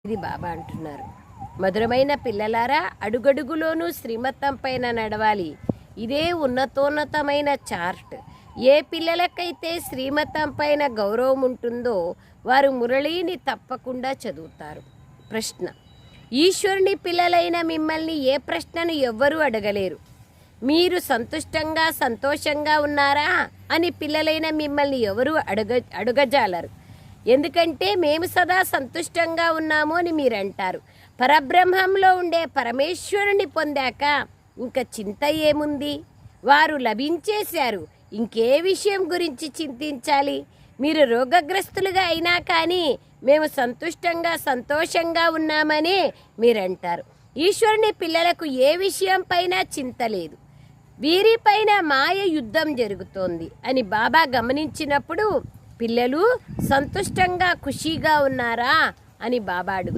ఇది బాబా అంటున్నారు. మధురమైన పిల్లలారా, అడుగడుగులోనూ శ్రీమతం పైన నడవాలి. ఇదే ఉన్నతోన్నతమైన చార్ట్. ఏ పిల్లలకైతే శ్రీమతం పైన గౌరవం ఉంటుందో వారు మురళిని తప్పకుండా చదువుతారు. ప్రశ్న: ఈశ్వరుని పిల్లలైన మిమ్మల్ని ఏ ప్రశ్నను ఎవ్వరూ అడగలేరు. మీరు సంతోషంగా ఉన్నారా అని పిల్లలైన మిమ్మల్ని ఎవరు అడగజాలరు. ఎందుకంటే మేము సదా సంతుష్టంగా ఉన్నాము అని మీరు అంటారు. పరబ్రహ్మంలో ఉండే పరమేశ్వరుని పొందాక ఇంకా చింత ఏముంది? వారు లభించేశారు. ఇంకే విషయం గురించి చింతించాలి? మీరు రోగగ్రస్తులుగా అయినా కానీ మేము సంతోషంగా ఉన్నామని మీరంటారు. ఈశ్వరుని పిల్లలకు ఏ విషయం పైన చింత లేదు. వీరిపైన మాయ యుద్ధం జరుగుతోంది అని బాబా గమనించినప్పుడు పిల్లలు సంతుష్టంగా ఖుషీగా ఉన్నారా అని బాబా అడుగుతారు.